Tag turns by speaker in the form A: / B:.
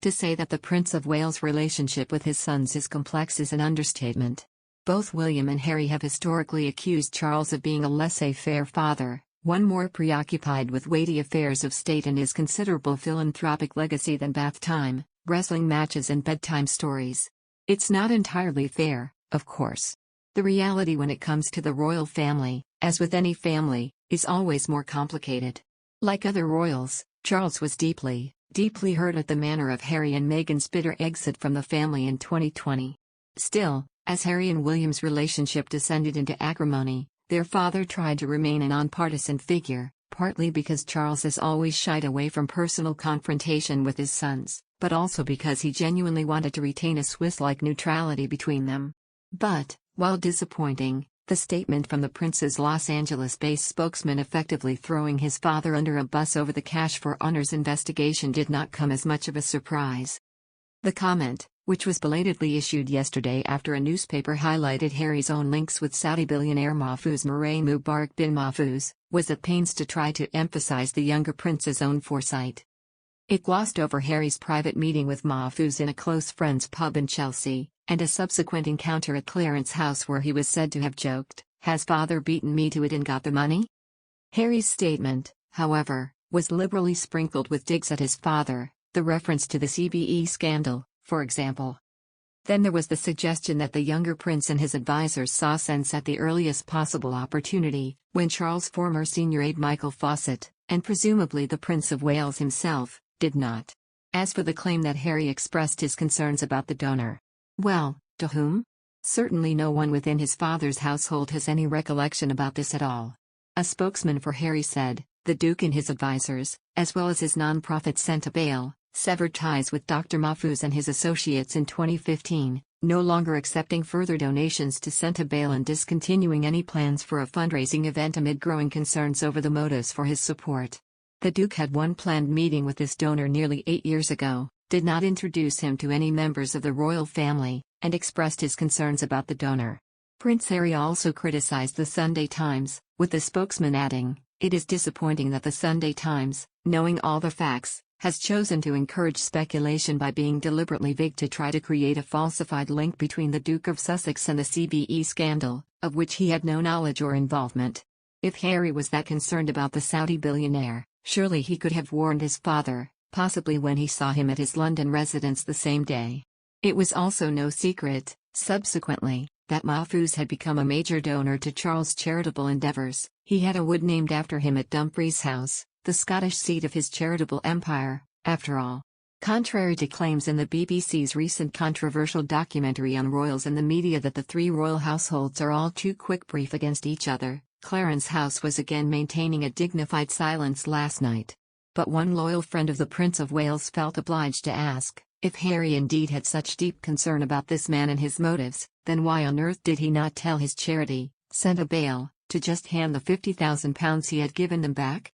A: To say that the Prince of Wales' relationship with his sons is complex is an understatement. Both William and Harry have historically accused Charles of being a laissez-faire father, one more preoccupied with weighty affairs of state and his considerable philanthropic legacy than bath time, wrestling matches and bedtime stories. It's not entirely fair, of course. The reality when it comes to the royal family, as with any family, is always more complicated. Like other royals, Charles was deeply hurt at the manner of Harry and Meghan's bitter exit from the family in 2020. Still, as Harry and William's relationship descended into acrimony, their father tried to remain a nonpartisan figure, partly because Charles has always shied away from personal confrontation with his sons, but also because he genuinely wanted to retain a Swiss-like neutrality between them. But, while disappointing, the statement from the prince's Los Angeles-based spokesman effectively throwing his father under a bus over the Cash for Honors investigation did not come as much of a surprise. The comment, which was belatedly issued yesterday after a newspaper highlighted Harry's own links with Saudi billionaire Mahfouz Murray Mubarak bin Mahfouz, was at pains to try to emphasize the younger prince's own foresight. It glossed over Harry's private meeting with Mahfouz in a close friend's pub in Chelsea, and a subsequent encounter at Clarence's house where he was said to have joked, "Has father beaten me to it and got the money?" Harry's statement, however, was liberally sprinkled with digs at his father, the reference to the CBE scandal, for example. Then there was the suggestion that the younger prince and his advisors saw sense at the earliest possible opportunity, when Charles' former senior aide Michael Fawcett, and presumably the Prince of Wales himself, did not. As for the claim that Harry expressed his concerns about the donor, well, to whom? Certainly no one within his father's household has any recollection about this at all. A spokesman for Harry said, the Duke and his advisors, as well as his non-profit Senta Bail, severed ties with Dr. Mahfouz and his associates in 2015, no longer accepting further donations to Senta Bail and discontinuing any plans for a fundraising event amid growing concerns over the motives for his support. The Duke had one planned meeting with this donor nearly 8 years ago, did not introduce him to any members of the royal family, and expressed his concerns about the donor. Prince Harry also criticized the Sunday Times, with the spokesman adding, "It is disappointing that the Sunday Times, knowing all the facts, has chosen to encourage speculation by being deliberately vague to try to create a falsified link between the Duke of Sussex and the CBE scandal, of which he had no knowledge or involvement." If Harry was that concerned about the Saudi billionaire, surely he could have warned his father, possibly when he saw him at his London residence the same day. It was also no secret, subsequently, that Mahfouz had become a major donor to Charles' charitable endeavours. He had a wood named after him at Dumfries House, the Scottish seat of his charitable empire, after all. Contrary to claims in the BBC's recent controversial documentary on royals and the media that the three royal households are all too quick-brief against each other, Clarence's house was again maintaining a dignified silence last night. But one loyal friend of the Prince of Wales felt obliged to ask, if Harry indeed had such deep concern about this man and his motives, then why on earth did he not tell his charity, Senta Bail, to just hand the £50,000 he had given them back?